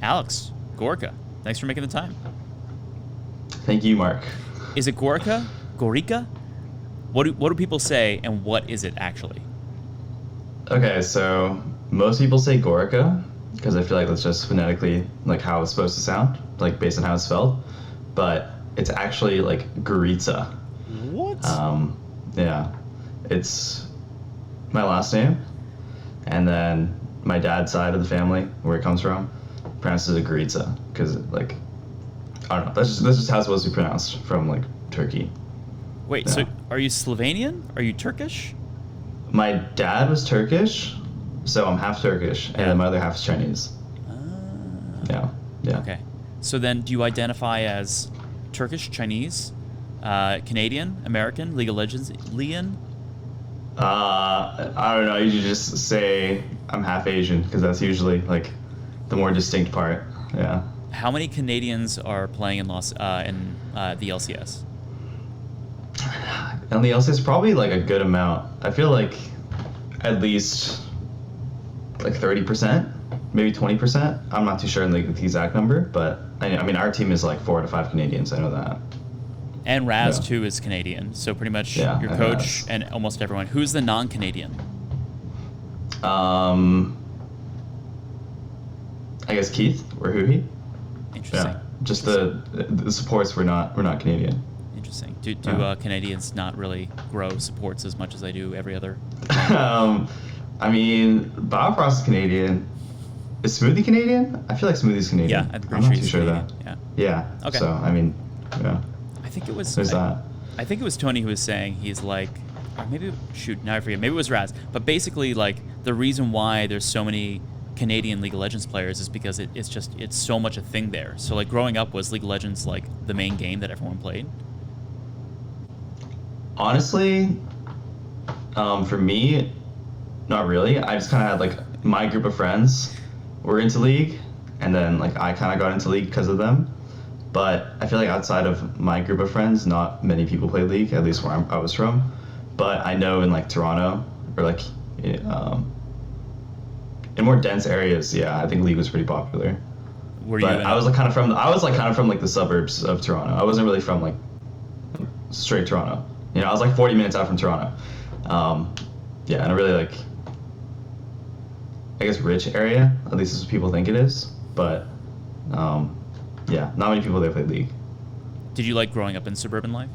Alex, Gorica, thanks for making the time. Thank you, Mark. Is it Gorica? Gorica? What do people say, and what is it actually? Okay, so most people say Gorica because I feel like that's just phonetically like how it's supposed to sound, like based on how it's spelled. But it's actually like Gorica. What? Yeah, it's my last name, and then my dad's side of the family, where it comes from, pronounces it Gorica because like I don't know. That's just how it's supposed to be pronounced from like Turkey. Wait, so Yeah. are you Slovenian? Are you Turkish? My dad was Turkish, so I'm half Turkish, and Yeah. then my other half is Chinese. Yeah, yeah. Okay. So then, do you identify as Turkish, Chinese, Canadian, American, League of Legends, Leon? I don't know. You should just say I'm half Asian because that's usually like the more distinct part. Yeah. How many Canadians are playing in the LCS? And the else is probably like a good amount. I feel like at least like 30%, maybe 20%. I'm not too sure in the exact number, but I mean our team is like 4 to 5 Canadians. I know that. And Raz Yeah. too is Canadian, so pretty much Yeah, your and coach Raz. and almost everyone. Who's the non-Canadian? Um, I guess Keith or Huhi. Interesting. Yeah. Just Interesting. the supports were not Canadian. Interesting. Do Yeah. Canadians not really grow supports as much as they do every other? um, I mean, Bob Frost is Canadian. Is Smoothie Canadian? I feel like Smoothie's Yeah, Canadian. I'm pretty I'm sure not too he's sure Canadian. that. Yeah. Yeah. Okay. So I mean, yeah. I think it was. There's that. I think it was Tony who was saying he's like, or maybe shoot, now I forget. Maybe it was Raz. But basically, like the reason why there's so many Canadian League of Legends players is because it's so much a thing there. So like growing up, was League of Legends like the main game that everyone played? Honestly, for me, not really. I just kind of had like my group of friends were into League, and then like I kind of got into League because of them. But I feel like outside of my group of friends, not many people play League, at least where I was from. But I know in like Toronto or like um, in more dense areas, yeah, I think League was pretty popular. Were you But in I was a, like kind of from like the suburbs of Toronto. I wasn't really from like straight Toronto. You know, I was like 40 minutes out from Toronto. Um, yeah, and a really like I guess rich area. At least is what people think it is. But um, yeah, not many people there play League. did you like growing up in suburban life?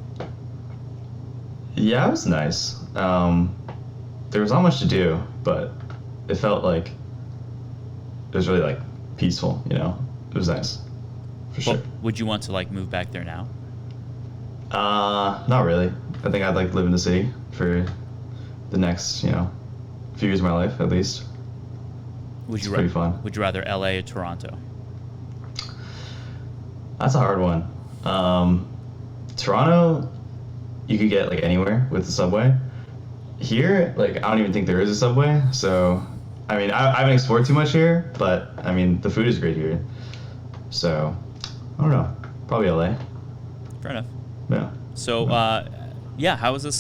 Yeah, it was nice. There was not much to do, but it felt like it was really like peaceful. You know, it was nice for Well, sure. would you want to like move back there now? Not really. I think I'd like live in the city for the next, few years of my life at least. Would It's you pretty fun. Would you rather LA or Toronto? That's a hard one. Toronto, you could get like anywhere with the subway. Here, like I don't even think there is a subway. So, I mean, I haven't explored too much here, but I mean, the food is great here. So, I don't know. Probably LA. Fair enough. Yeah. So, yeah, how's the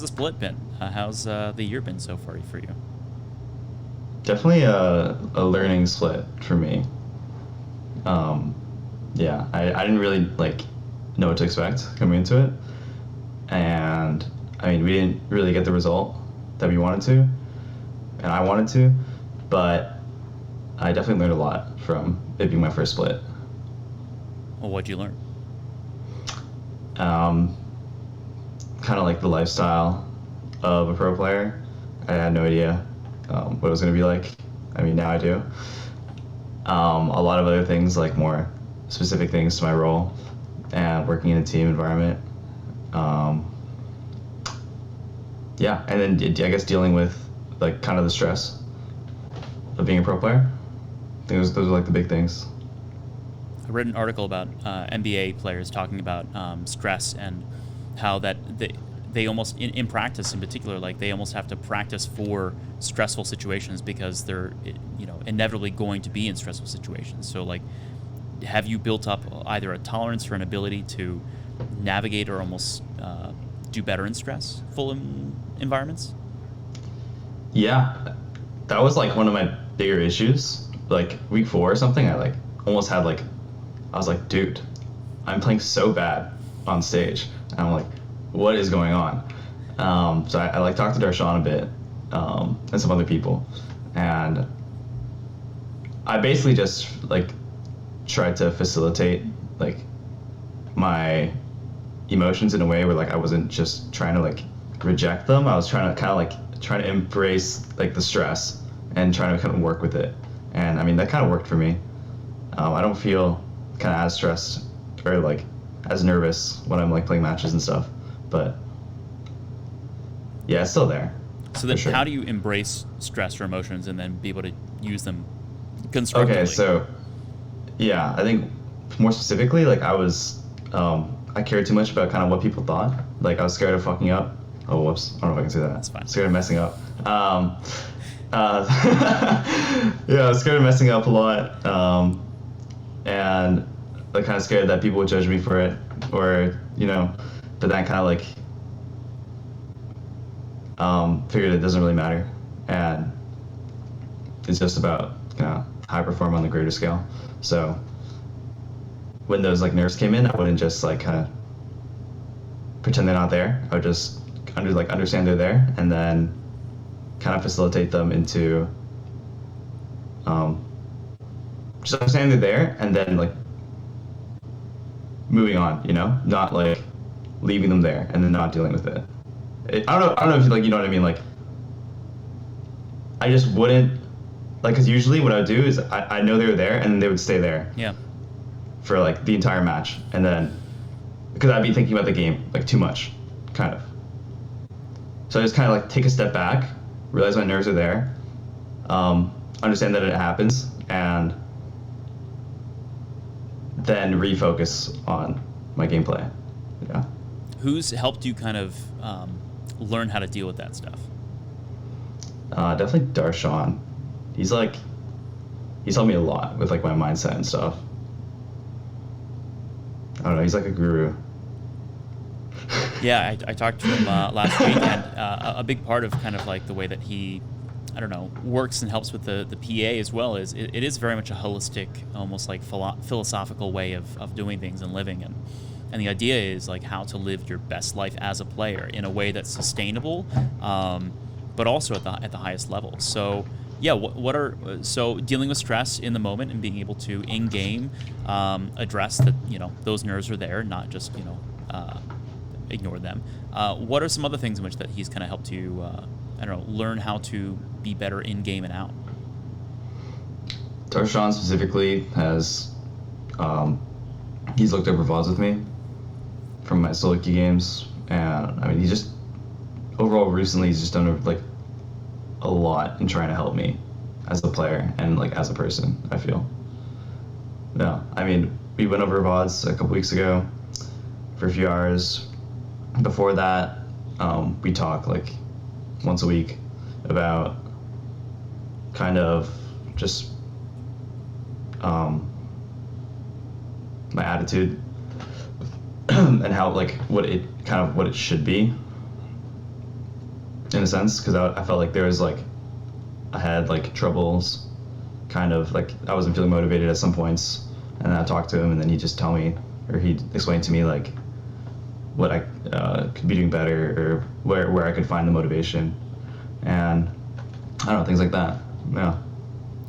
split been? How's the year been so far for you? Definitely a learning split for me. Um, yeah, I didn't really like know what to expect coming into it, and I mean we didn't really get the result that we wanted to, and I wanted to, but I definitely learned a lot from it being my first split. Well, what'd you learn? Um, kind of like the lifestyle of a pro player. I had no idea what it was going to be like. I mean, now I do. A lot of other things, like more specific things to my role and working in a team environment. Um, yeah, and then I guess dealing with like kind of the stress of being a pro player. I think those are like the big things. I read an article about NBA players talking about stress and how that they almost in practice in particular, like they almost have to practice for stressful situations because they're inevitably going to be in stressful situations. So like, have you built up either a tolerance or an ability to navigate or almost do better in stressful environments? Yeah, that was like one of my bigger issues. Like week 4 or something, I like almost had like, I was like, dude, I'm playing so bad on stage. And I'm like, what is going on? So I like talked to Darshawn a bit, and some other people, and I basically just like tried to facilitate like my emotions in a way where like I wasn't just trying to like reject them. I was trying to kind of like trying to embrace like the stress and trying to kind of work with it. And I mean that kind of worked for me. I don't feel kind of as stressed or like as nervous when I'm like playing matches and stuff. But yeah, it's still there. So then, for sure. how do you embrace stress or emotions and then be able to use them constructively? Okay, so yeah, I think more specifically, like I cared too much about kind of what people thought. Like I was scared of fucking up. Oh, whoops! I don't know if I can say that. That's fine. Scared of messing up. Yeah, I was scared of messing up a lot, and like kind of scared that people would judge me for it, or but then kind of like figured it doesn't really matter, and it's just about how I perform on the greater scale. So when those like nerves came in, I wouldn't just like kind of pretend they're not there. I would just understand they're there, and then kind of facilitate them into just understanding they're there, and then like moving on. Not like leaving them there and then not dealing with it. I don't know if you know what I mean. Like I just wouldn't because usually what I would do is I know they were there and then they would stay there. Yeah. For like the entire match, and then because I'd be thinking about the game like too much, kind of. So I just kind of like take a step back, realize my nerves are there, understand that it happens, and then refocus on my gameplay. Yeah. Who's helped you kind of learn how to deal with that stuff? Definitely Darshawn. He's helped me a lot with like my mindset and stuff. I don't know. He's like a guru. Yeah, I talked to him last week, and a big part of kind of like the way that he, I don't know, works and helps with the PA as well is it is very much a holistic, almost like philosophical way of doing things and living, and the idea is like how to live your best life as a player in a way that's sustainable, but also at the highest level. So. Yeah, so dealing with stress in the moment and being able to in game address that those nerves are there, not just ignore them. What are some other things in which that he's kind of helped you I don't know, learn how to be better in game and out? Darshawn specifically has he's looked over VODs with me from my solo queue games, and I mean he just overall recently he's just done like a lot in trying to help me as a player and like as a person, I feel. No, I mean, we went over VODs a couple weeks ago for a few hours. Before that, we talk like once a week about kind of just my attitude and how like what it should be, in a sense, because I felt like there was like I had like troubles, kind of like I wasn't feeling motivated at some points, and then I talked to him, and then he'd just tell me, or he'd explain to me like what I could be doing better, or where I could find the motivation, and I don't know, things like that. Yeah.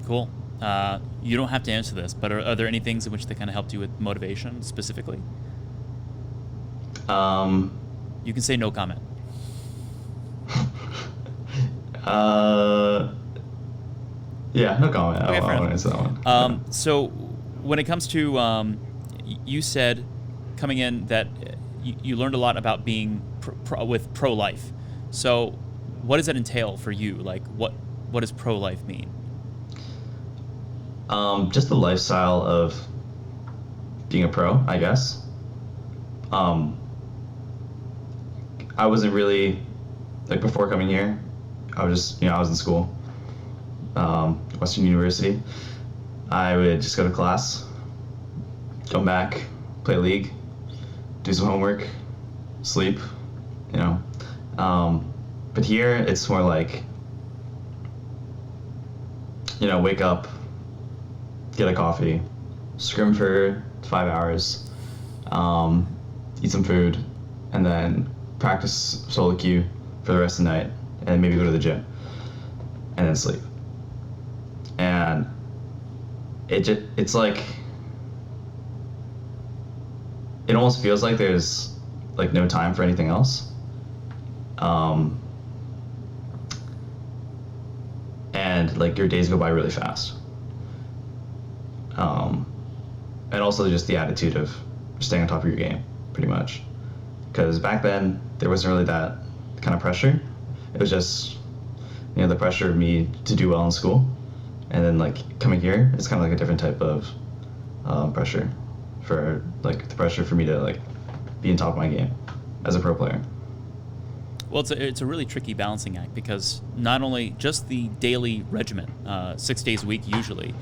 Cool. You don't have to answer this, but are there any things in which they kind of helped you with motivation specifically? You can say no comment. Yeah, no comment. Okay, I won't answer that one. So when it comes to, you said coming in that you learned a lot about being with pro-life. So what does that entail for you? Like what does pro-life mean? Just the lifestyle of being a pro, I guess. I wasn't really, like before coming here, I was just, I was in school, Western University. I would just go to class, come back, play League, do some homework, sleep, But here it's more like, wake up, get a coffee, scrim for 5 hours, um, eat some food, and then practice solo queue for the rest of the night, and maybe go to the gym, and then sleep. And it's like it almost feels like there's like no time for anything else. Um, and like your days go by really fast. And also just the attitude of staying on top of your game, pretty much. Because back then there wasn't really that kind of pressure. It was just the pressure of me to do well in school, and then like coming here, it's kind of like a different type of pressure, for like the pressure for me to like be on top of my game as a pro player. Well, it's a really tricky balancing act because not only just the daily regimen, 6 days a week usually,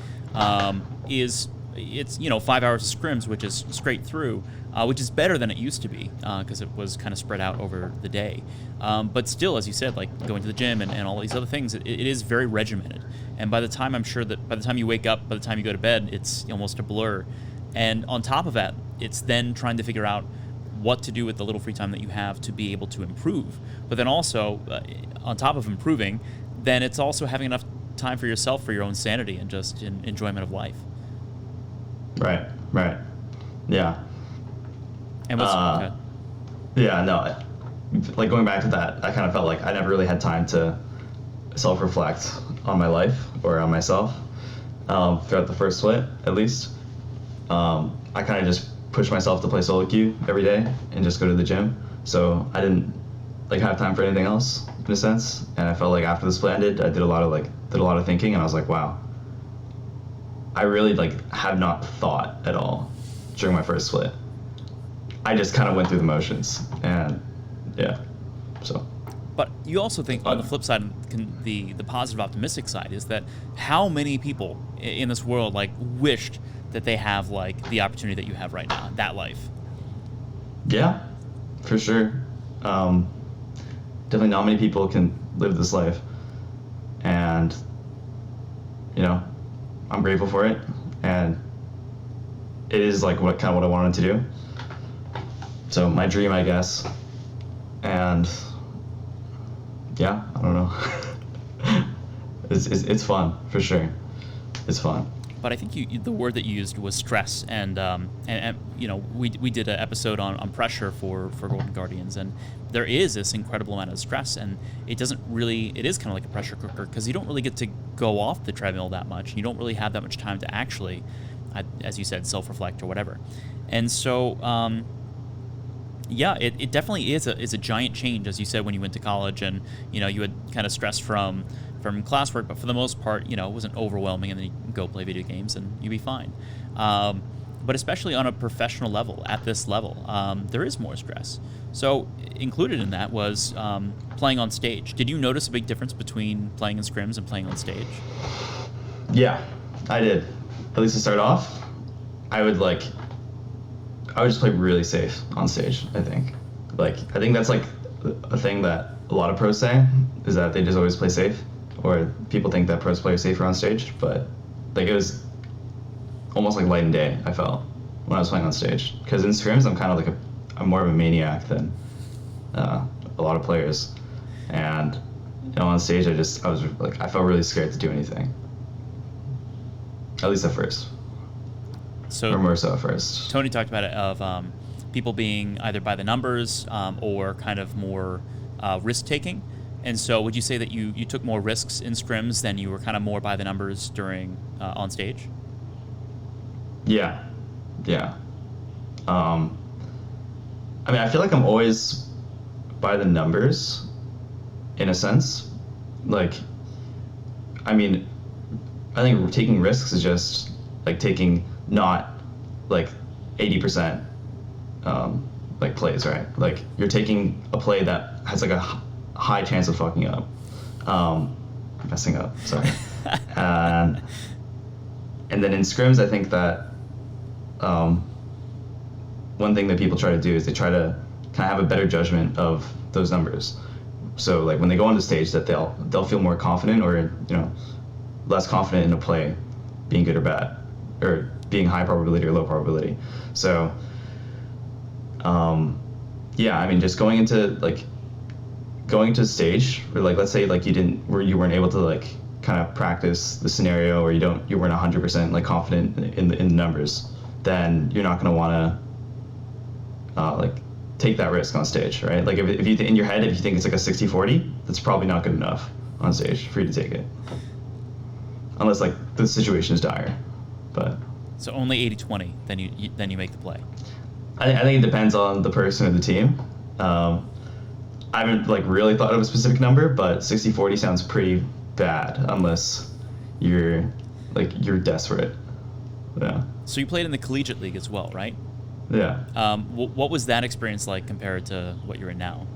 is it's 5 hours of scrims, which is straight through, which is better than it used to be because it was kind of spread out over the day. But still, as you said, like going to the gym and all these other things, it is very regimented. And by the time I'm sure that by the time you wake up, by the time you go to bed, it's almost a blur. And on top of that, it's then trying to figure out what to do with the little free time that you have to be able to improve. But then also, on top of improving, then it's also having enough time for yourself, for your own sanity and just enjoyment of life. Right. Yeah. And what's okay. Yeah, no, like going back to that, I kind of felt like I never really had time to self-reflect on my life or on myself throughout the first split, at least. I kind of just pushed myself to play solo queue every day and just go to the gym. So I didn't like have time for anything else in a sense. And I felt like after the split ended, I did a lot of thinking, and I was like, wow, I really like have not thought at all during my first split. I just kind of went through the motions, and yeah, so. But you also think on the flip side, the positive, optimistic side is that how many people in this world like wished that they have like the opportunity that you have right now, that life. Yeah, for sure. Definitely not many people can live this life, and I'm grateful for it, and it is like what I wanted to do. So my dream, I guess, and yeah, I don't know. It's fun for sure. It's fun. But I think the word that you used was stress, and we did an episode on pressure for Golden Guardians, and there is this incredible amount of stress, and it is kind of like a pressure cooker because you don't really get to go off the treadmill that much. You don't really have that much time to actually, as you said, self-reflect or whatever, and so. Yeah, it definitely is a giant change, as you said, when you went to college, and you had kind of stress from classwork, but for the most part, it wasn't overwhelming, and then you can go play video games and you'd be fine. But especially on a professional level, at this level, there is more stress. So included in that was playing on stage. Did you notice a big difference between playing in scrims and playing on stage? Yeah, I did. At least to start off, I would just play really safe on stage, I think. I think that's like a thing that a lot of pros say, is that they just always play safe, or people think that pros play safer on stage, but like it was almost like light and day, I felt, when I was playing on stage. Because in scrims, I'm kind of like I'm more of a maniac than a lot of players. And on stage, I felt really scared to do anything. At least at first. Or more so at first. Tony talked about it of people being either by the numbers or kind of more risk-taking. And so would you say that you took more risks in scrims than you were kind of more by the numbers during on stage? Yeah. I feel like I'm always by the numbers in a sense. I think taking risks is just like taking not like 80% plays, right? Like you're taking a play that has like a high chance of messing up, sorry. And then in scrims, I think that one thing that people try to do is they try to kind of have a better judgment of those numbers. So like when they go on the stage, that they'll feel more confident, or less confident in a play being good or bad, or being high probability or low probability. So, yeah, I mean, just going to stage where, like, let's say like you weren't able to like kind of practice the scenario, or you weren't 100% like confident in the numbers, then you're not going to want to like take that risk on stage, right? Like if you in your head, if you think it's like a 60-40, that's probably not good enough on stage for you to take it, unless like the situation is dire. But So only 80-20, then you make the play. I think it depends on the person or the team. I haven't like really thought of a specific number, but 60-40 sounds pretty bad unless you're desperate. Yeah. So you played in the collegiate league as well, right? Yeah. What was that experience like compared to what you're in now?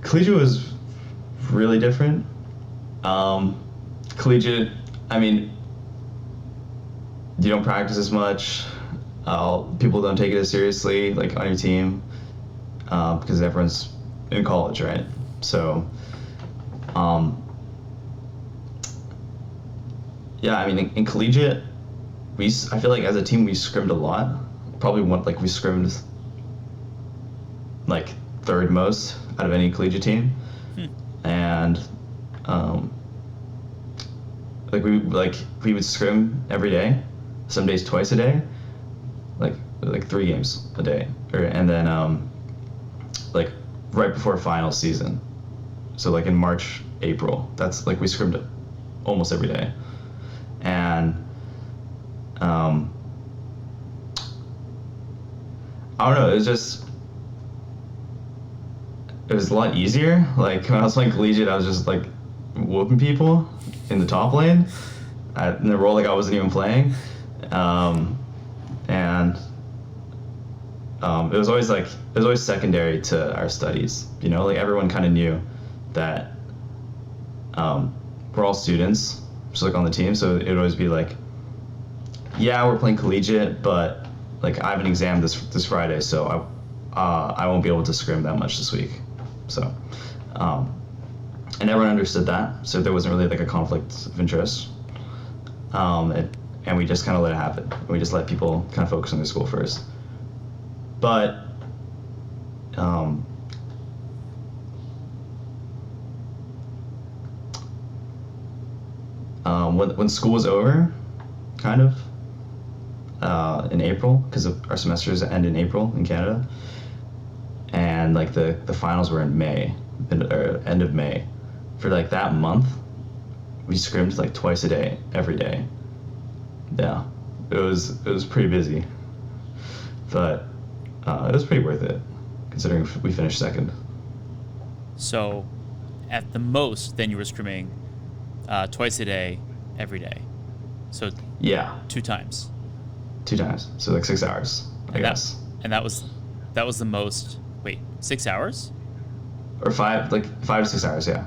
Collegiate was really different. Collegiate, I mean, you don't practice as much. People don't take it as seriously, like on your team, because everyone's in college, right? So, yeah, I mean, in collegiate, I feel like as a team we scrimmed a lot. Probably we scrimmed like third most out of any collegiate team, and we would scrim every day, some days twice a day, like 3 games a day, and then like right before final season, so like in March, April, that's like we scrimmed almost every day, and I don't know, it was a lot easier. Like when I was playing collegiate, I was just like whooping people in the top lane in the role like I wasn't even playing, and it was always secondary to our studies. You know, like everyone kind of knew that we're all students, just like on the team. So it would always be like, yeah, we're playing collegiate, but like I have an exam this Friday, so I won't be able to scrim that much this week. So, and everyone understood that, so there wasn't really like a conflict of interest. And we just kind of let it happen. We just let people kind of focus on their school first. But when school was over, kind of in April, because our semesters end in April in Canada, and like the finals were in May, or end of May. For like that month, we scrimmed like twice a day, every day. Yeah, it was pretty busy, but it was pretty worth it, considering we finished second. So, at the most, then you were scrimming twice a day, every day. So Yeah, 2 times. 2 times, so like 6 hours, I guess. And that was the most. Wait, 6 hours? Or 5 to 6 hours, yeah.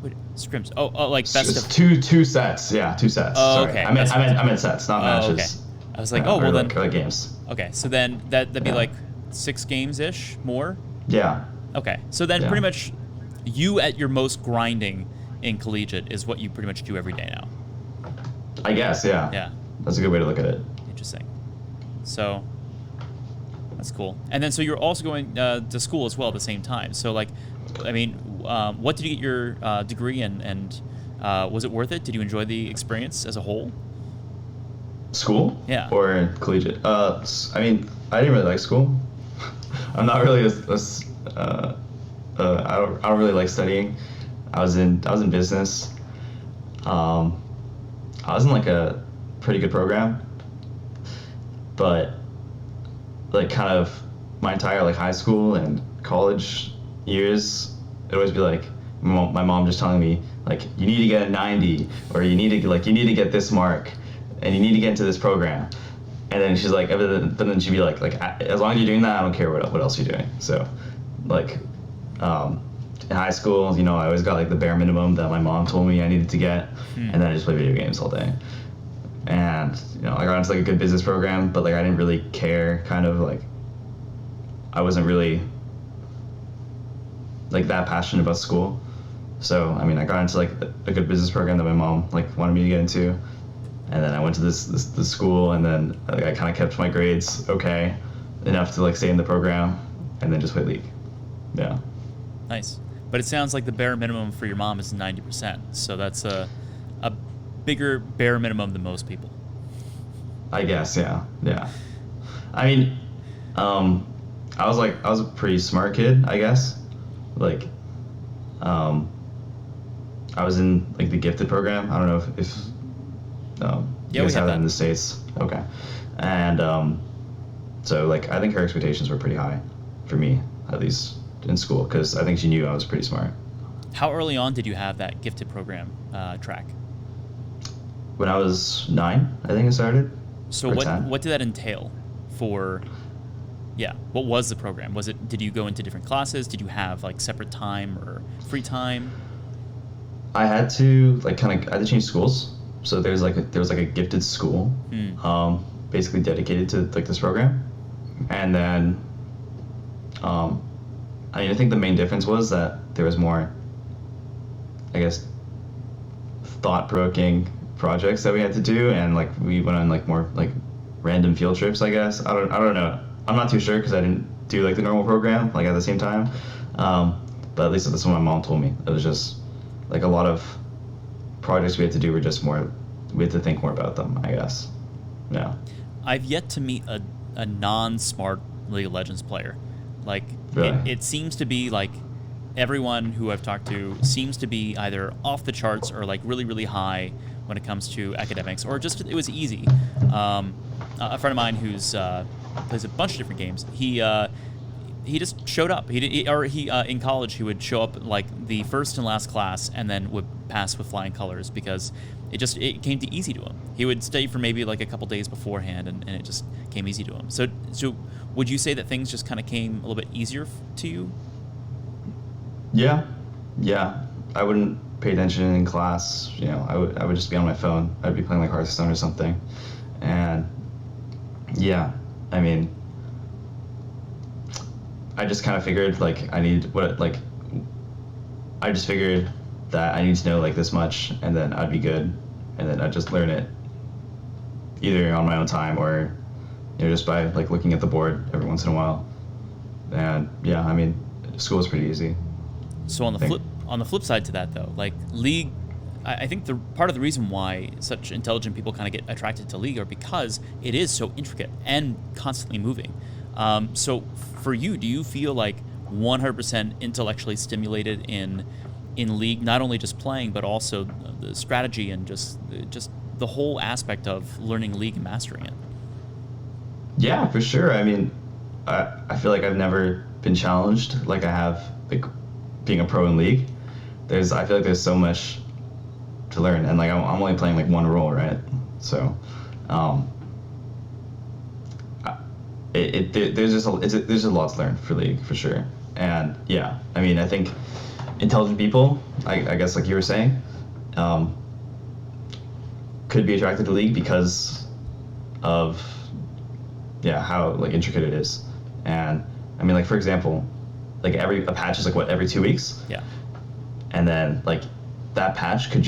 Wait, scrims. Oh, like best It's of. two sets, yeah, 2 sets. Oh, Sorry. okay. I meant sets, not matches. Okay. I was like, oh well, then. Like games. Okay, so then that'd be Yeah. like 6 games ish more. Yeah. Okay, so then Yeah. pretty much, you at your most grinding in collegiate is what you pretty much do every day now. I guess, yeah. Yeah. That's a good way to look at it. Interesting. So that's cool. And then so you're also going to school as well at the same time. So like, I mean, what did you get your degree in, and was it worth it? Did you enjoy the experience as a whole? School? Yeah. Or collegiate? I mean, I didn't really like school. I'm not really I don't really like studying. I was in business. I was in like a pretty good program, but like kind of my entire like high school and college years, it'd always be like my mom just telling me like, you need to get a 90, or you need to get this mark, and you need to get into this program. And then she's like, but then she'd be like, as long as you're doing that, I don't care what else you're doing. So, like, in high school, you know, I always got like the bare minimum that my mom told me I needed to get, and then I just play video games all day. And you know, I got into like a good business program, but like I didn't really care. Kind of like, I wasn't really like that passionate about school. So I mean, I got into like a good business program that my mom like wanted me to get into, and then I went to this school, and then like, I kind of kept my grades okay enough to like stay in the program, and then just play League. Yeah. Nice. But it sounds like the bare minimum for your mom is 90%. So that's a bigger bare minimum than most people. I guess, yeah, yeah. I mean, I was a pretty smart kid, I guess. Like, I was in like the gifted program. I don't know if Yeah, you we guys have have that that. in the States. Okay, and so like I think her expectations were pretty high, for me at least in school, because I think she knew I was pretty smart. How early on did you have that gifted program track? When I was 9, I think I started, So or 10. what did that entail for? Yeah, what was the program? Was it, did you go into different classes? Did you have like separate time or free time? I had to like kind of I had to change schools. So there was like a gifted school, Hmm. basically dedicated to like this program, and then um, I mean I think the main difference was that there was more, I guess, thought provoking projects that we had to do, and like we went on like more like random field trips. I guess I don't know. I'm not too sure because I didn't do like the normal program like at the same time. But at least that's what my mom told me. It was just like a lot of projects we had to do were just more. We had to think more about them, I guess. Yeah. I've yet to meet a non-smart League of Legends player. Like Really. it seems to be like everyone who I've talked to seems to be either off the charts or like really really high when it comes to academics, or just it was easy. A friend of mine who's plays a bunch of different games. He just showed up. He in college he would show up like the first and last class and then would pass with flying colors because it came to easy to him. He would stay for maybe like a couple days beforehand and it just came easy to him. So would you say that things just kind of came a little bit easier to you? Yeah. Yeah. I wouldn't pay attention in class. You know, I would just be on my phone. I'd be playing like Hearthstone or something, and yeah, I mean, I just kind of figured like I just figured that I need to know like this much, and then I'd be good, and then I'd just learn it either on my own time or just by like looking at the board every once in a while. And yeah, I mean, school is pretty easy. So I think. on the flip side to that though, like League, I think the part of the reason why such intelligent people kind of get attracted to League are because it is so intricate and constantly moving. So for you, do you feel like 100% intellectually stimulated in League, not only just playing but also the strategy and just the whole aspect of learning League and mastering it? Yeah, for sure. I mean, I feel like I've never been challenged like I have like being a pro in League. I feel like there's so much to learn, and like I'm only playing like one role, right? So, um, there's there's just a lot to learn for League for sure. And yeah, I mean, I think intelligent people, I guess like you were saying, um, could be attracted to League because of yeah how like intricate it is. And I mean, like for example, like a patch is like what, every 2 weeks, Yeah. and then like that patch could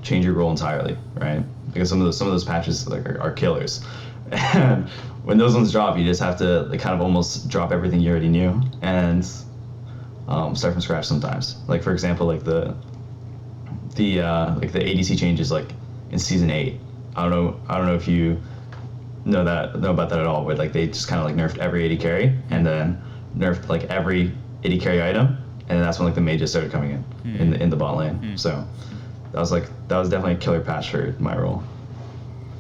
change your role entirely, right? Because some of those patches like are killers, and when those ones drop, you just have to like kind of almost drop everything you already knew and start from scratch sometimes. Like for example, like the ADC changes like in season 8. I don't know if you know about that at all, where like they just kind of like nerfed every AD carry and then nerfed like every AD carry item, and then that's when like the mages started coming in the bot lane. So that was definitely a killer patch for my role.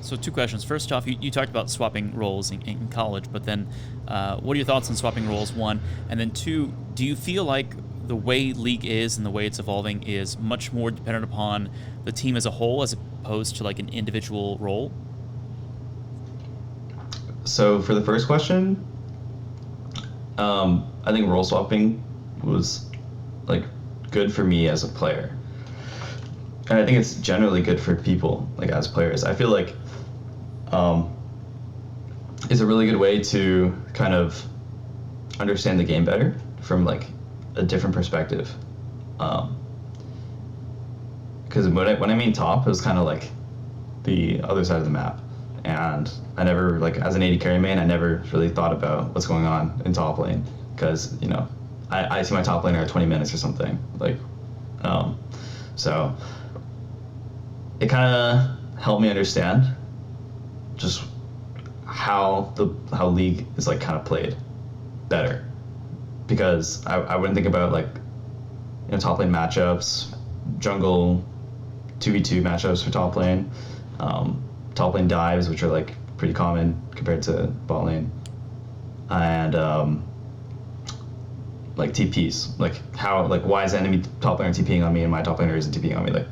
So 2 questions. First off, you talked about swapping roles in college, but then what are your thoughts on swapping roles, 1? And then 2, do you feel like the way League is and the way it's evolving is much more dependent upon the team as a whole as opposed to like an individual role? So for the first question, I think role swapping was like good for me as a player, and I think it's generally good for people like as players. I feel like it's a really good way to kind of understand the game better from like a different perspective. Because when I mean top, it was kind of like the other side of the map. And I never, like, as an AD carry main, I never really thought about what's going on in top lane because, you know, I see my top laner at 20 minutes or something. Like, so it kind of helped me understand just how League is like kind of played better, because I wouldn't think about like, you know, top lane matchups, jungle 2v2 matchups for top lane, top lane dives, which are like pretty common compared to bot lane, and like TPs, like how, like why is the enemy top laner TPing on me and my top laner isn't TPing on me? Like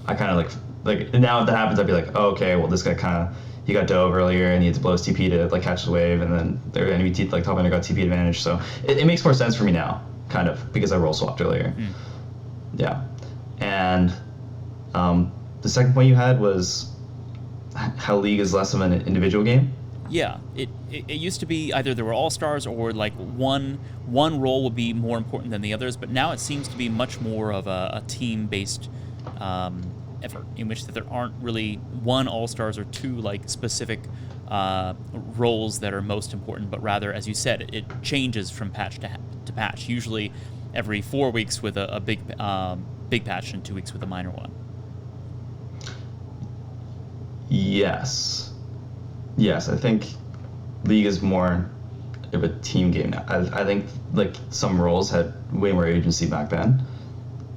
I kind of like now if that happens, I'd be like, oh, okay, well this guy kind of, he got dove earlier and he had to blow his TP to like catch the wave, and then their enemy like top laner got TP advantage. So it makes more sense for me now, kind of, because I role swapped earlier. Yeah, and the second point you had was how League is less of an individual game. Yeah, it used to be either there were all-stars or like one role would be more important than the others, but now it seems to be much more of a team-based effort, in which that there aren't really one all-stars or two like specific roles that are most important, but rather, as you said, it changes from patch to patch, usually every 4 weeks with a big patch and 2 weeks with a minor one. Yes, I think League is more of a team game now. I think like some roles had way more agency back then.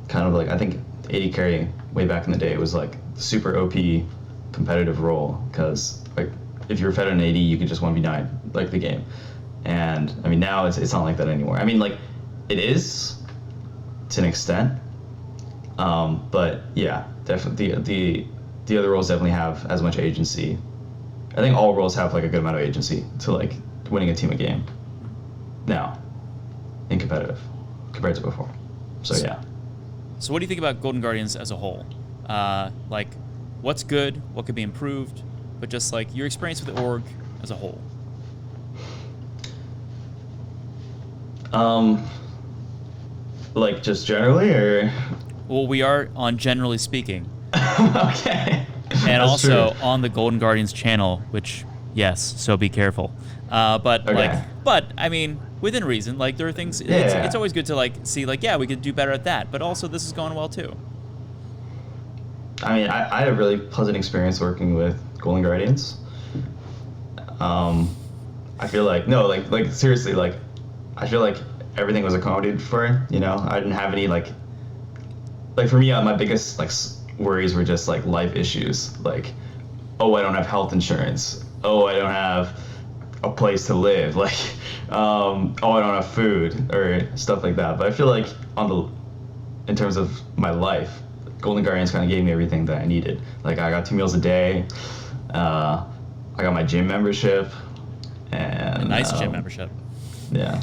Kind of like, I think AD carry way back in the day was like super OP competitive role, because like if you were fed on AD, you could just 1v9 like the game. And I mean now it's not like that anymore. I mean, like it is to an extent, but yeah, definitely the other roles definitely have as much agency. I think all roles have like a good amount of agency to like winning a team a game now in competitive compared to before. So yeah. So what do you think about Golden Guardians as a whole? Like, what's good? What could be improved? But just like your experience with the org as a whole. Like just generally, or? Well, we are on generally speaking. Okay. And That's also true. on the Golden Guardians channel, which, yes, so be careful. But Okay. I mean, within reason. Like there are things. Yeah. It's always good to like see like, yeah, we could do better at that. But also this is going well too. I mean, I had a really pleasant experience working with Golden Guardians. I feel like like seriously, like I feel like everything was accommodated for. You know, I didn't have any like for me, my biggest like worries were just like life issues, like, oh, I don't have health insurance, oh, I don't have a place to live, like, oh, I don't have food or stuff like that. But I feel like in terms of my life, Golden Guardians kind of gave me everything that I needed. Like I got 2 meals a day, I got my gym membership, and A nice gym membership. Yeah,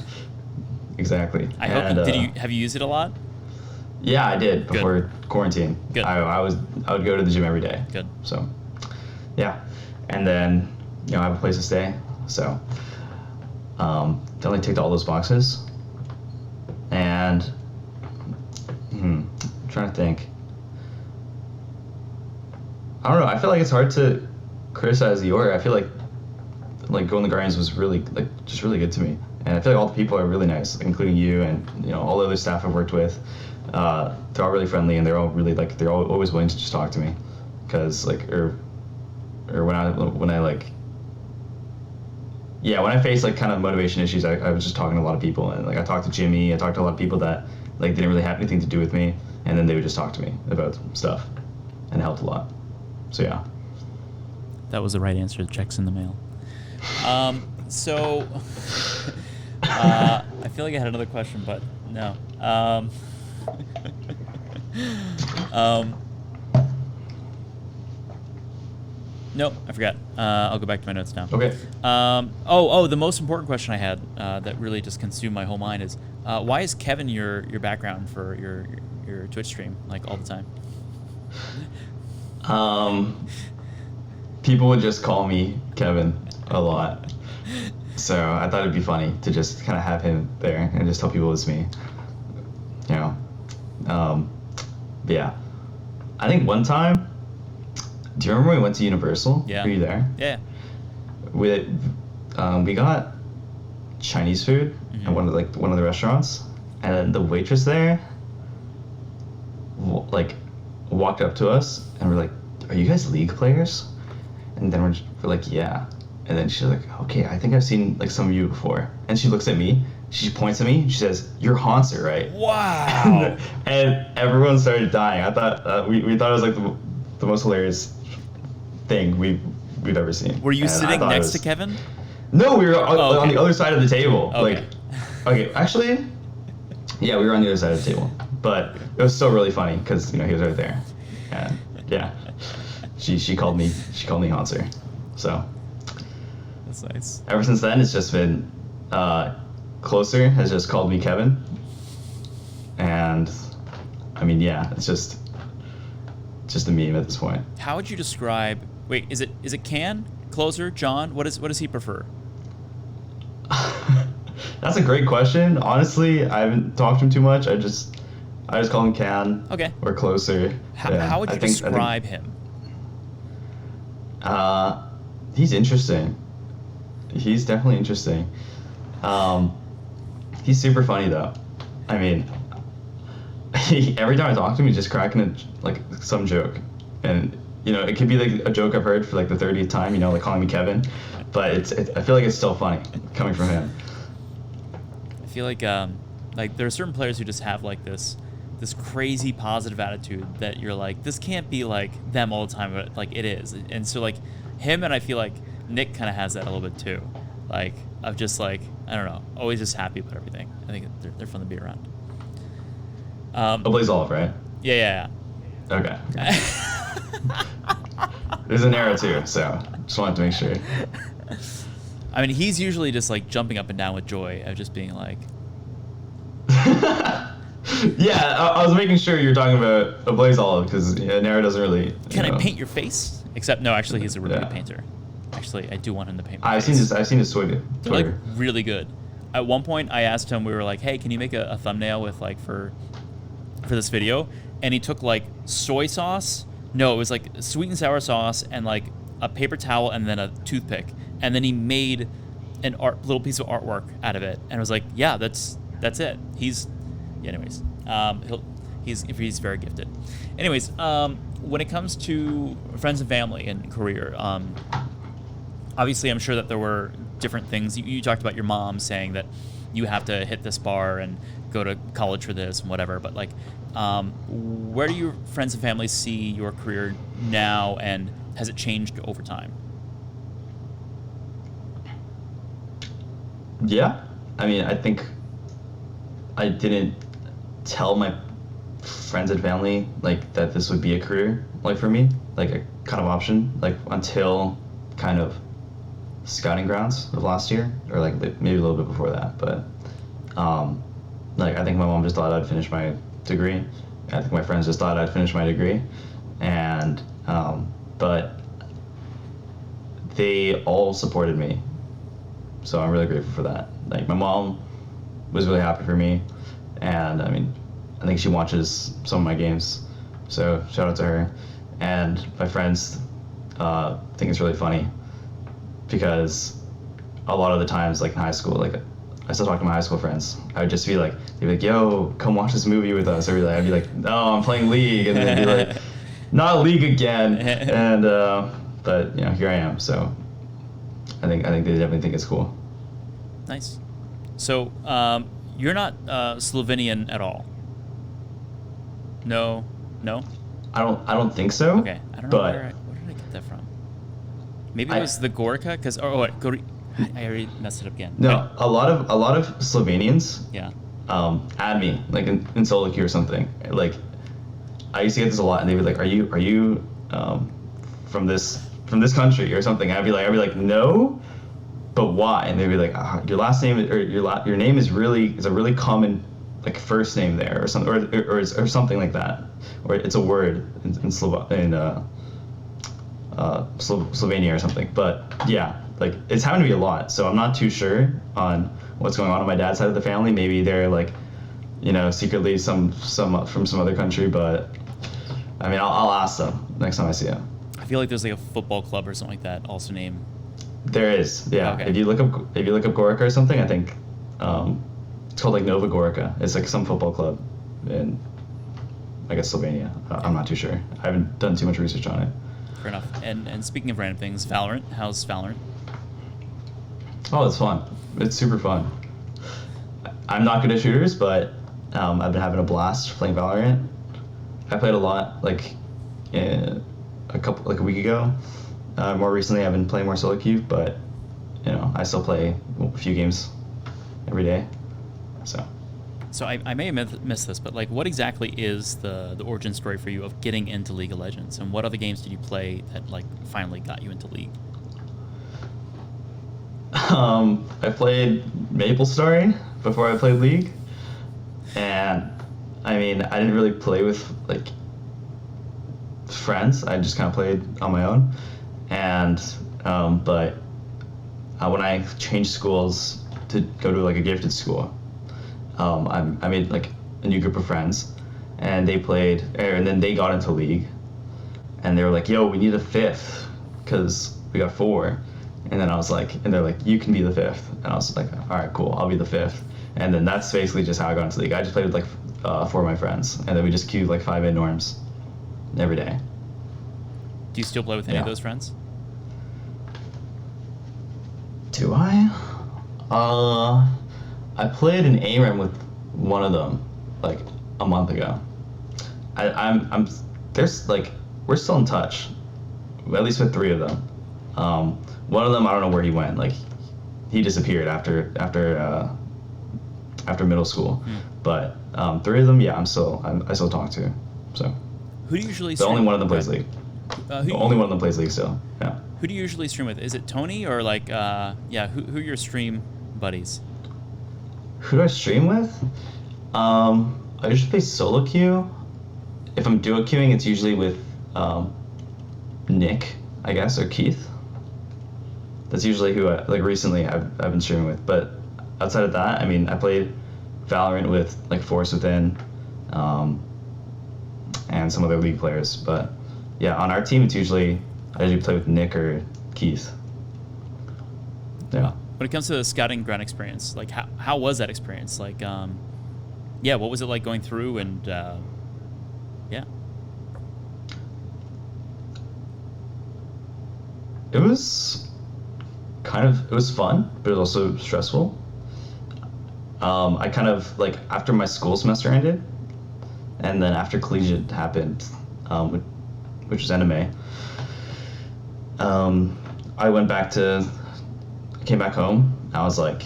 exactly. I hope. Have you used it a lot? Yeah, I did before quarantine. Good. I would go to the gym every day. Good. So, yeah, and then I have a place to stay. So, definitely ticked all those boxes. And I'm trying to think. I don't know. I feel like it's hard to criticize the org. I feel like Golden Guardians was really just really good to me, and I feel like all the people are really nice, including you and all the other staff I've worked with. They're all really friendly, and they're all really they're all always willing to just talk to me, because or when I face kind of motivation issues, I was just talking to a lot of people, and I talked to Jimmy, I talked to a lot of people that didn't really have anything to do with me, and then they would just talk to me about stuff, and it helped a lot. So yeah. That was the right answer. The check's in the mail. So I feel like I had another question, but no. Nope, I forgot. I'll go back to my notes now. Okay. The most important question I had that really just consumed my whole mind is why is Kevin your background for your Twitch stream all the time? People would just call me Kevin a lot, so I thought it'd be funny to just kind of have him there and just tell people it's me. But yeah, I think one time Do you remember when we went to Universal? Yeah. Were you there? Yeah. We got Chinese food at one of the restaurants, and then the waitress there like walked up to us and we're like, "Are you guys League players?" And then we're like, "Yeah." And then she's like, "Okay, I think I've seen like some of you before." And she looks at me, she points at me, she says, "You're Hanser, right?" Wow. And everyone started dying. I thought we thought it was like the most hilarious thing we've ever seen. Were you And sitting next to Kevin? No, we were on okay. the other side of the table. Okay. Like, okay, actually, yeah, we were on the other side of the table. But it was still really funny because he was right there, and yeah, she called me Hanser. So That's nice. ever since then, it's just been Closer has just called me Kevin, and I mean, yeah, it's just a meme at this point. How would you describe? Wait, is it Can, Closer, John? What does he prefer? That's a great question. Honestly, I haven't talked to him too much. I just call him Can. Okay. Or Closer. How would you describe him? He's interesting. He's definitely interesting. He's super funny though. I mean, every time I talk to him, he's just cracking some joke, and it could be like a joke I've heard for like the 30th time. Like calling me Kevin, but I feel like it's still funny coming from him. I feel like there are certain players who just have like this crazy positive attitude that you're like, this can't be like them all the time, but like it is. And so like him, and I feel like Nick kind of has that a little bit too, like of just like, I don't know, always just happy about everything. I think they're fun to be around. Blaze Olive, right? Yeah. Okay. There's an arrow too, so just wanted to make sure. I mean, he's usually just like jumping up and down with joy of just being like. Yeah, I was making sure you're talking about a Blaze Olive because Nara doesn't really. Can I paint your face? Except no, actually, he's a really good painter. Actually, I do want him to paint my face. I've seen his Twitter. They're like really good. At one point, I asked him. We were like, "Hey, can you make a thumbnail with like for this video?" And he took like soy sauce. No, it was like sweet and sour sauce and like a paper towel and then a toothpick, and then he made an little piece of artwork out of it. And I was like, "Yeah, that's it." Anyways, he's very gifted. Anyways, when it comes to friends and family and career, obviously I'm sure that there were different things. You talked about your mom saying that you have to hit this bar and go to college for this and whatever, but like, where do your friends and family see your career now, and has it changed over time? Yeah, I mean, I think I didn't tell my friends and family like that this would be a career like for me, like a kind of option, like until kind of scouting grounds of last year, or like maybe a little bit before that. But like I think my mom just thought I'd finish my degree. I think my friends just thought I'd finish my degree, and but they all supported me, so I'm really grateful for that. Like my mom was really happy for me, and I mean, I think she watches some of my games, so shout out to her. And my friends think it's really funny because a lot of the times, like in high school, like I still talk to my high school friends. I would just be like, they'd be like, "Yo, come watch this movie with us." Or I'd be like, "No, I'm playing League," and they'd be like, "Not League again." And but here I am. So I think they definitely think it's cool. Nice. So you're not Slovenian at all. No. I don't think so. Okay, I don't know where did I get that from? Maybe it was the Gorica, because I already messed it up again. No, a lot of Slovenians. Yeah. Add me like in solo queue or something. Like I used to get this a lot, and they would like, "Are you from this country or something?" I'd be like, "No, but why?" And they'd be like, "Your last name or your name is a really common like first name there or something or something like that, or it's a word in Slovenia or something." But yeah, like it's happened to be a lot, so I'm not too sure on what's going on my dad's side of the family. Maybe they're like, secretly some from some other country, but I mean, I'll ask them next time I see them. feel like there's like a football club or something like that also named. There is, yeah. Okay. If you look up Gorica or something, I think it's called like Nova Gorica. It's like some football club in, I guess, Slovenia. I'm not too sure. I haven't done too much research on it. Fair enough. And speaking of random things, Valorant. How's Valorant? Oh, it's fun. It's super fun. I'm not good at shooters, but I've been having a blast playing Valorant. I played a lot, like a week ago. More recently, I've been playing more solo queue, but I still play a few games every day. So I may have missed this, but like, what exactly is the origin story for you of getting into League of Legends, and what other games did you play that like finally got you into League? I played MapleStory before I played League, and I mean, I didn't really play with like friends. I just kind of played on my own, and but when I changed schools to go to like a gifted school, I made like a new group of friends, and they played, and then they got into League, and they were like, "Yo, we need a fifth, because we got four." And then I was like, and they're like, "You can be the fifth." And I was like, "All right, cool, I'll be the fifth." And then that's basically just how I got into League. I just played with like four of my friends, and then we just queued like 5A norms every day. Do you still play with any of those friends? Do I? I played an ARAM with one of them like a month ago. I'm there's like we're still in touch, at least with three of them. One of them, I don't know where he went. Like he disappeared after middle school. But three of them, yeah, I still talk to. So Who do you usually the stream? only one of them plays League. The only one of them plays League still. Yeah. Who do you usually stream with? Is it Tony or like who are your stream buddies? Who do I stream with? I usually play solo queue. If I'm duo queuing, it's usually with Nick, I guess, or Keith. That's usually who recently I've been streaming with. But outside of that, I mean, I played Valorant with like Force Within, and some other League players. But yeah, on our team, I usually play with Nick or Keith. Yeah. When it comes to the scouting ground experience, like how was that experience? Like, what was it like going through and yeah. It was fun, but it was also stressful. I kind of like after my school semester ended, and then after collegiate happened, which was NMA. I came back home. I was like,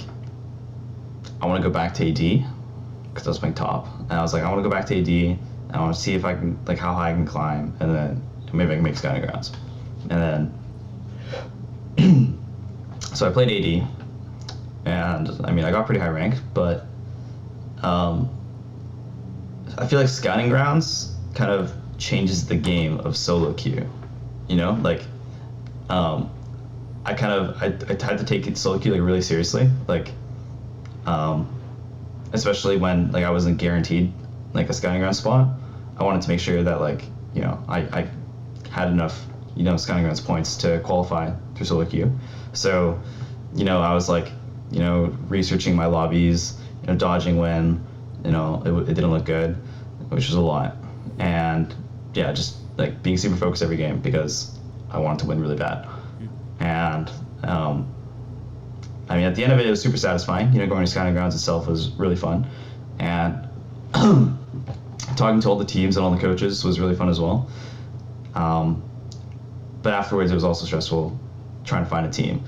I want to go back to AD because I was playing top, and I was like, I want to go back to AD. And I want to see if I can like how high I can climb, and then maybe I can make scouting grounds, and then. So I played AD, and I mean I got pretty high rank, but I feel like scouting grounds kind of changes the game of solo queue. Like I had to take solo queue like really seriously, like especially when like I wasn't guaranteed like a scouting ground spot. I wanted to make sure that like I had enough scouting grounds points to qualify through solo queue. So I was like researching my lobbies, dodging when it didn't look good, which was a lot, and yeah, just like being super focused every game because I wanted to win really bad. And I mean, at the end of it, it was super satisfying. Going to scouting grounds itself was really fun, and talking to all the teams and all the coaches was really fun as well. But afterwards, it was also stressful trying to find a team.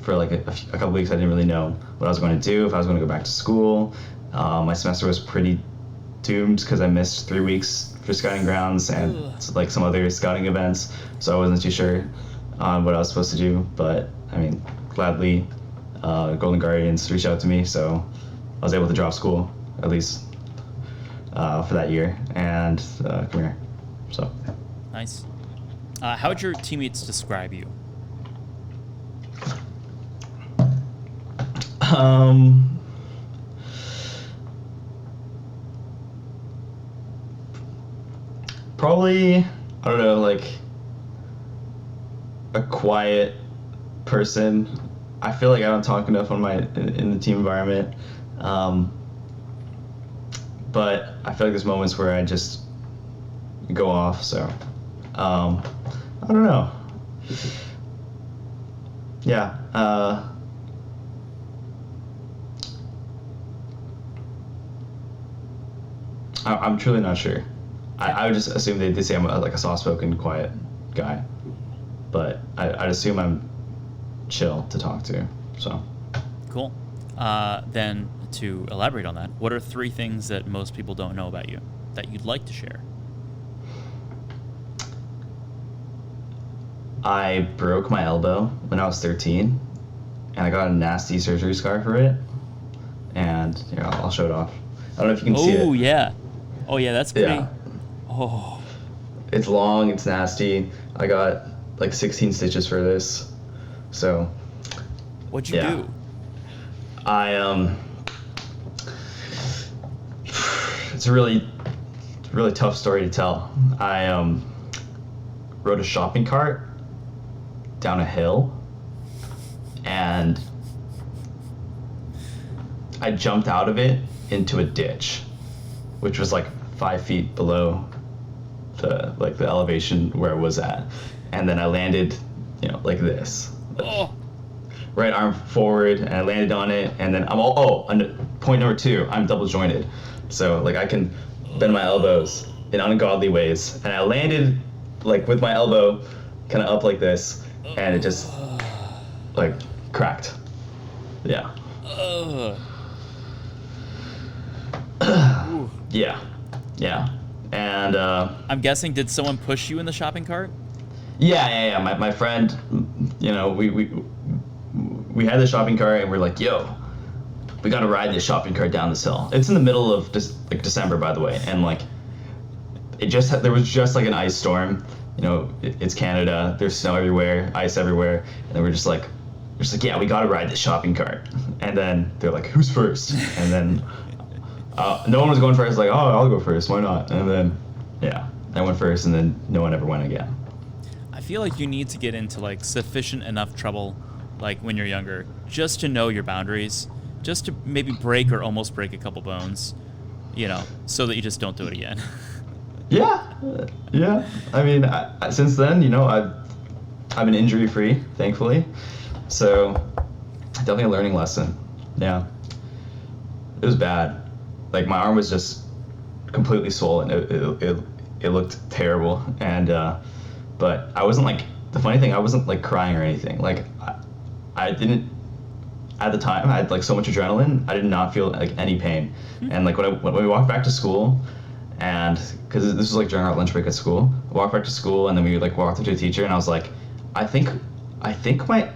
For like a couple weeks, I didn't really know what I was going to do, if I was going to go back to school. My semester was pretty doomed because I missed 3 weeks for scouting grounds and like some other scouting events, so I wasn't too sure on what I was supposed to do. But I mean, gladly, Golden Guardians reached out to me, so I was able to drop school at least for that year and come here. So Nice. How would your teammates describe you? Probably, I don't know, like a quiet person. I feel like I don't talk enough on in the team environment. But I feel like there's moments where I just go off. So I don't know. Yeah. I'm truly not sure. I would just assume they say I'm like a soft-spoken, quiet guy, but I'd assume I'm chill to talk to. So Cool. Then to elaborate on that, what are 3 things that most people don't know about you that you'd like to share? I broke my elbow when I was 13, and I got a nasty surgery scar for it. And here, I'll show it off. I don't know if you can see it. Oh yeah. Oh yeah, that's pretty. Yeah. Oh. It's long, it's nasty. I got like 16 stitches for this. So What'd you do? It's a really tough story to tell. I rode a shopping cart down a hill, and I jumped out of it into a ditch, which was like 5 feet below the elevation where I was at, and then I landed, like this. Oh. Right arm forward, and I landed on it, and then point number 2, I'm double jointed, so like I can bend my elbows in ungodly ways, and I landed like with my elbow kind of up like this, and it just like cracked. Yeah. Yeah. And I'm guessing, did someone push you in the shopping cart? Yeah. My friend, we had the shopping cart, and we're like, yo, we gotta ride this shopping cart down this hill. It's in the middle of December, by the way, and like there was just like an ice storm. It's Canada. There's snow everywhere, ice everywhere, and we're just like, yeah, we gotta ride this shopping cart. And then they're like, who's first? And then no one was going first. Like, oh, I'll go first. Why not? And then I went first, and then no one ever went again. I feel like you need to get into like sufficient enough trouble, like when you're younger, just to know your boundaries, just to maybe break or almost break a couple bones, so that you just don't do it again. Yeah. I mean, since then, I've been injury free, thankfully. So definitely a learning lesson. Yeah. It was bad. Like my arm was just completely swollen. It looked terrible, and but I wasn't like, the funny thing, I wasn't like crying or anything. Like I didn't, at the time, I had like so much adrenaline, I did not feel like any pain. And like when we walked back to school, and because this was like during our lunch break at school, I walked back to school, and then we like walked up to a teacher, and I was like, I think my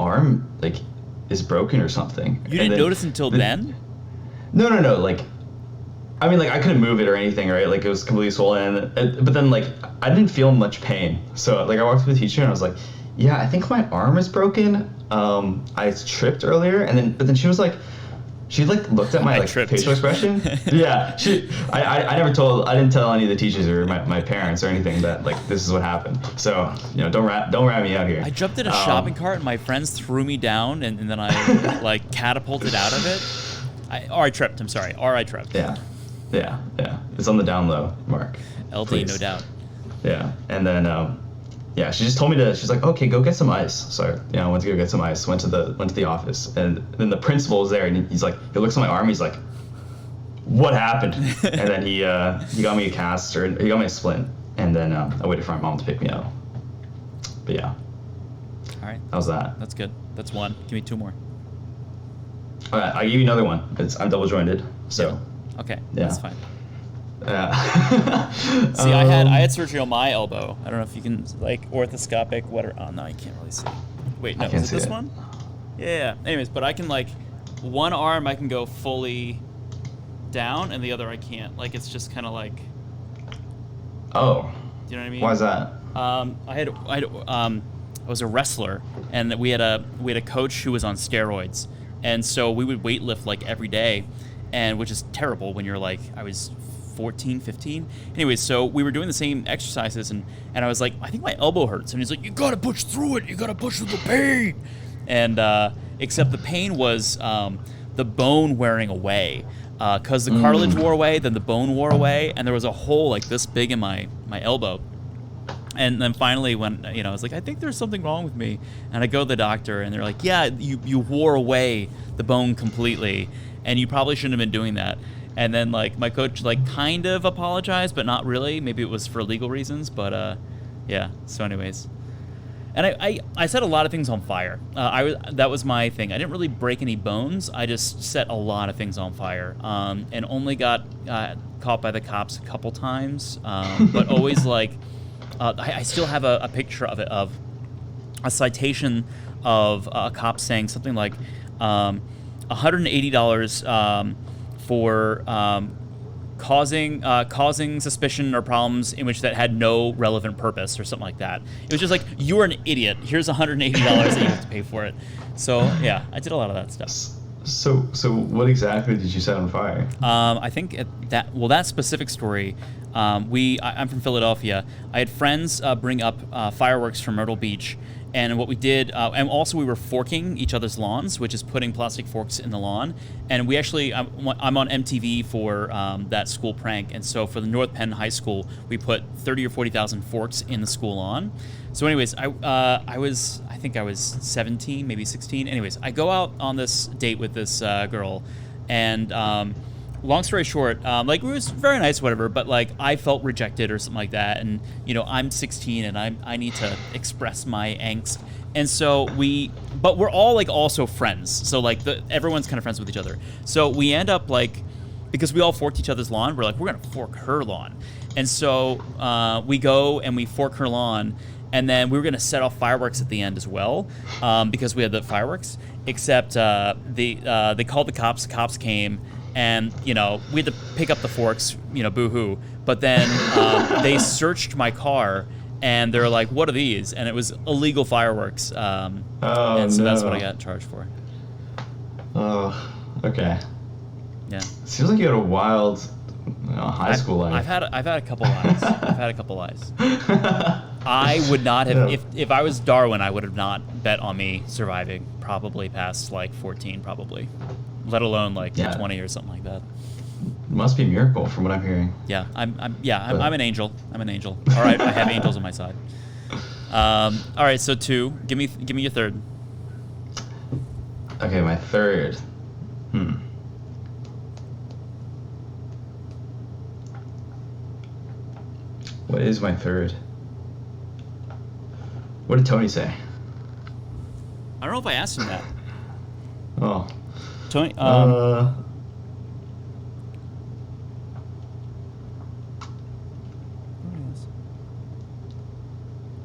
arm like is broken or something. You didn't notice until then? No. Like, I mean, like I couldn't move it or anything, right? Like it was completely swollen. But then like I didn't feel much pain. So like I walked up to the teacher, and I was like, yeah, I think my arm is broken. I tripped earlier, but then she was like, she like looked at my like facial expression. Yeah, I didn't tell any of the teachers or my parents or anything that like this is what happened. So don't rat me out here. I jumped in a shopping cart, and my friends threw me down, and then I like catapulted out of it. I tripped. I'm sorry. I tripped. Yeah. It's on the down low, Mark. LD, Please. no doubt. Yeah, and then she just told me she's like, okay, go get some ice. So I went to go get some ice. Went to the office, and then the principal was there, and he's like, he looks at my arm. He's like, what happened? And then he got me a cast, or he got me a splint, and then I waited for my mom to pick me up. But yeah. All right. How's that? That's good. That's one. Give me 2 more. All right, I'll give you another one. I'm double jointed, so. Yeah. Okay, yeah. That's fine. Yeah. See, I had surgery on my elbow. I don't know if you can, like, orthoscopic, whatever. Oh, no, you can't really see. Wait, no, is it this one? Yeah. Anyways, but I can, like, one arm I can go fully down, and the other I can't. Like, it's just kind of like. Oh. Do you know what I mean? Why is that? I was a wrestler, and we had a coach who was on steroids, and so we would weightlift like every day, and which is terrible when you're like, I was 14, 15. Anyway, so we were doing the same exercises, and I was like, I think my elbow hurts. And he's like, you gotta push through it. You gotta push through the pain. And except the pain was the bone wearing away. Because the cartilage wore away, then the bone wore away, and there was a hole like this big in my elbow. And then finally, when I was like, I think there's something wrong with me, and I go to the doctor, and they're like, yeah, you wore away the bone completely, and you probably shouldn't have been doing that. And then like my coach like kind of apologized, but not really. Maybe it was for legal reasons, but yeah. So anyways, and I set a lot of things on fire. That was my thing. I didn't really break any bones. I just set a lot of things on fire, and only got caught by the cops a couple times, but always like. I still have a picture of it, of a citation of a cop saying something like $180 for causing suspicion or problems in which that had no relevant purpose or something like that. It was just like, you're an idiot. Here's $180 that you have to pay for it. So yeah, I did a lot of that stuff. So what exactly did you set on fire? I think that specific story, I'm from Philadelphia. I had friends bring up fireworks from Myrtle Beach, and what we did, and also we were forking each other's lawns, which is putting plastic forks in the lawn. And we actually, I'm on MTV for that school prank, and so for the North Penn High School, we put 30 or 40,000 forks in the school lawn. So anyways, I think I was 17, maybe 16. Anyways, I go out on this date with this girl, and long story short, like it was very nice, whatever, but like I felt rejected or something like that, and I'm 16 and I need to express my angst, and so but we're all like also friends, so like everyone's kind of friends with each other, so we end up like, because we all forked each other's lawn, we're like, we're gonna fork her lawn, and so we go and we fork her lawn. And then we were going to set off fireworks at the end as well, because we had the fireworks. Except they called the cops. The cops came, and we had to pick up the forks. Boo-hoo. But then they searched my car, and they're like, "What are these?" And it was illegal fireworks. And so that's what I got charged for. Oh, okay. Yeah. Seems like you had a wild high school life. I've had a couple lies. I would not have, if I was Darwin, I would have not bet on me surviving probably past like 14, probably, let alone like 20 or something like that. Must be a miracle from what I'm hearing. Yeah, I'm an angel. I'm an angel. All right, I have angels on my side. All right, so 2. Give me your third. Okay, my third. What is my third? What did Tony say? I don't know if I asked him that. Oh. Tony.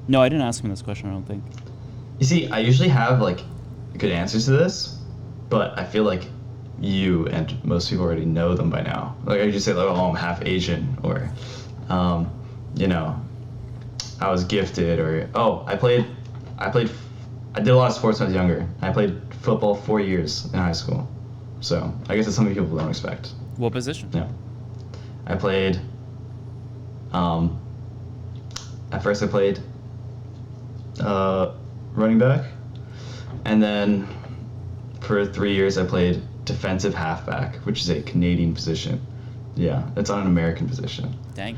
No, I didn't ask him this question, I don't think. You see, I usually have like good answers to this, but I feel like you and most people already know them by now. Like I just say, like, oh, I'm half Asian, or I was gifted, or I did a lot of sports when I was younger. I played football 4 years in high school, so I guess it's something people don't expect. What position? Yeah, I played. At first I played running back, and then for 3 years I played defensive halfback, which is a Canadian position. Yeah, it's not an American position. Dang.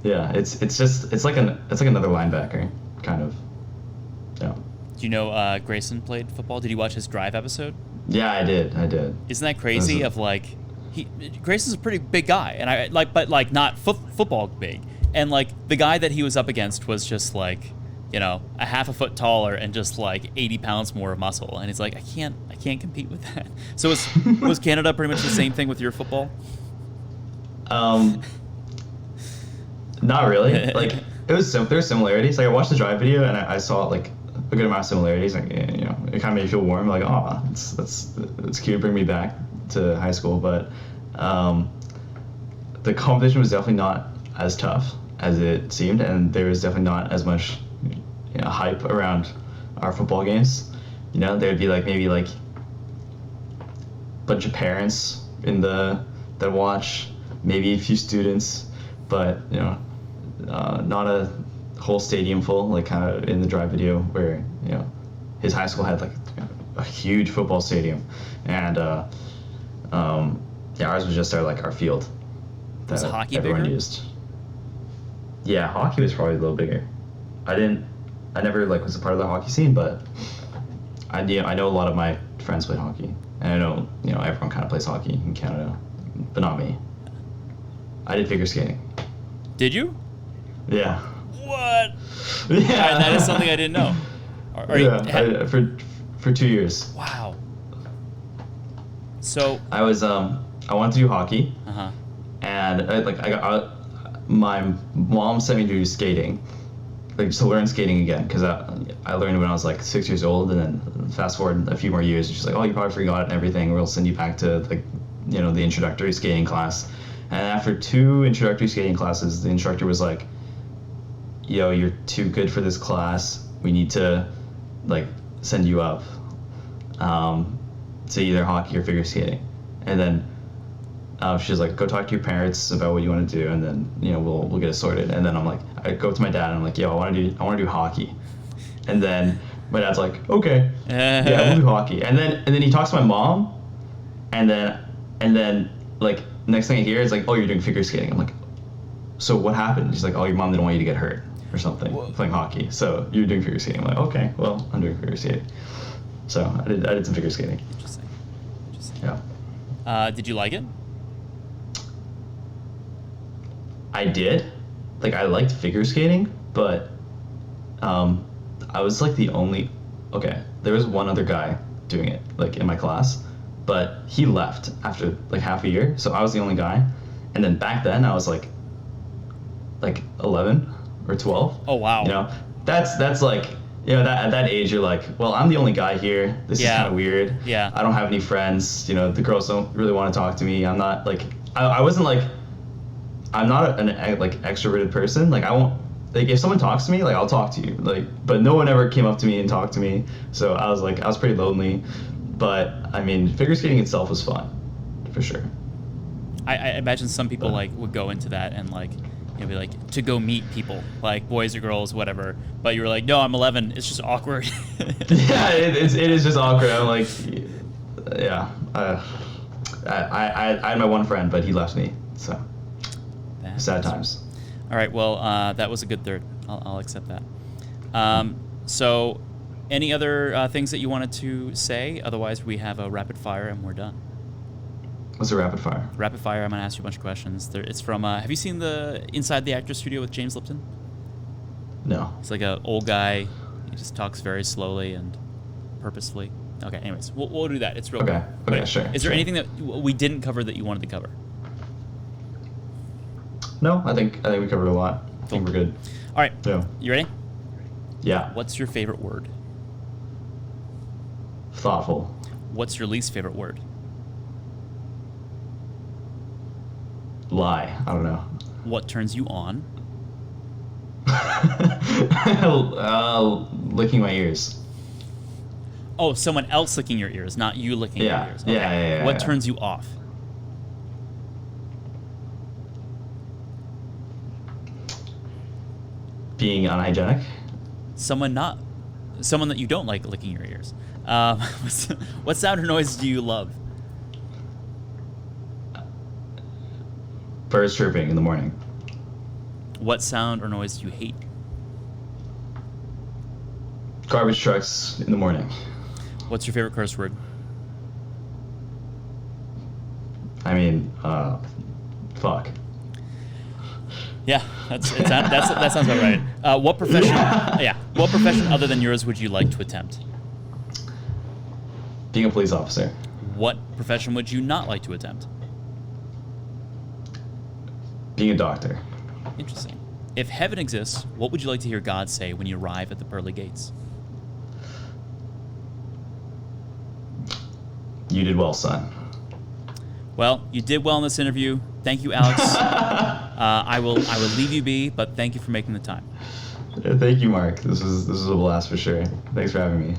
Yeah, it's like another linebacker, kind of. Yeah. Do you know Grayson played football? Did you watch his Drive episode? Yeah, I did. Isn't that crazy? Of like, Grayson's a pretty big guy, and but not football big, and like the guy that he was up against was just like, a half a foot taller and just like 80 pounds more of muscle, and he's like, I can't compete with that. So was Canada pretty much the same thing with your football? Not really. Like there's similarities. Like I watched the Drive video and I saw like a good amount of similarities. Like it kind of made me feel warm. Like that's cute. Bring me back to high school. But the competition was definitely not as tough as it seemed, and there was definitely not as much hype around our football games. There'd be like maybe like a bunch of parents that watch, maybe a few students, but not a whole stadium full, like kind of in the drive video where his high school had like a huge football stadium, and ours was just our field that Was hockey everyone bigger? used. Yeah, hockey was probably a little bigger. I never like was a part of the hockey scene, but I know a lot of my friends played hockey, and I know everyone kind of plays hockey in Canada, but not me. I did figure skating. Did you? Yeah. What? Yeah. That is something I didn't know. Yeah, for 2 years. Wow. So. I wanted to do hockey, and my mom sent me to do skating, like to learn skating again, because I learned when I was like 6 years old, and then fast forward a few more years, and she's like, oh, you probably forgot it and everything. We'll send you back to like the introductory skating class. And after 2 introductory skating classes, the instructor was like, yo, you're too good for this class. We need to like send you up to either hockey or figure skating. And then she's like, go talk to your parents about what you want to do, and then we'll get it sorted. And then I go up to my dad and I'm like, yo, I want to do hockey. And then my dad's like, okay, yeah, we'll do hockey. And then he talks to my mom, and then like next thing I hear is like, oh, you're doing figure skating. I'm like, so what happened? She's like, oh, your mom didn't want you to get hurt or something playing hockey, so you're doing figure skating. I'm like, okay, well, I'm doing figure skating. So I did some figure skating. Interesting. Yeah. Did you like it? I did. Like, I liked figure skating, but I was like the only. Okay, there was one other guy doing it, like in my class, but he left after like half a year, so I was the only guy. And then back then I was like 11 or 12. Oh wow. That's like that at that age you're like, well, I'm the only guy here. This is kind of weird. Yeah. I don't have any friends. The girls don't really want to talk to me. I'm not like I wasn't like. I'm not an like extroverted person. Like I won't like if someone talks to me, like I'll talk to you. Like, but no one ever came up to me and talked to me. So I was pretty lonely. But I mean, figure skating itself was fun, for sure. I imagine some people would go into that and be like to go meet people, like boys or girls, whatever. But you were like, no, I'm 11. It's just awkward. Yeah, it is just awkward. I'm like, yeah. I had my one friend, but he left me. So. Sad times. All right. Well, that was a good third. I'll accept that. So, any other things that you wanted to say? Otherwise, we have a rapid fire and we're done. What's a rapid fire? Rapid fire. I'm gonna ask you a bunch of questions. It's from. Have you seen the Inside the Actors Studio with James Lipton? No. He's like an old guy. He just talks very slowly and purposefully. Okay. Anyways, we'll do that. It's real. Okay. Quick. Okay. Sure. Is there anything that we didn't cover that you wanted to cover? No, I think we covered a lot. I think we're good. All right. Yeah. You ready? Yeah. What's your favorite word? Thoughtful. What's your least favorite word? Lie. I don't know. What turns you on? Licking my ears. Oh, someone else licking your ears, not you licking your ears. Okay. Yeah. What turns you off? Being unhygienic. Someone that you don't like licking your ears. What sound or noise do you love? Birds chirping in the morning. What sound or noise do you hate? Garbage trucks in the morning. What's your favorite curse word? I mean, fuck. Yeah, that sounds about right. What profession? Yeah. What profession other than yours would you like to attempt? Being a police officer. What profession would you not like to attempt? Being a doctor. Interesting. If heaven exists, what would you like to hear God say when you arrive at the pearly gates? You did well, son. Well, you did well in this interview. Thank you, Alex. I will leave you be, but thank you for making the time. Thank you, Mark. This was a blast for sure. Thanks for having me.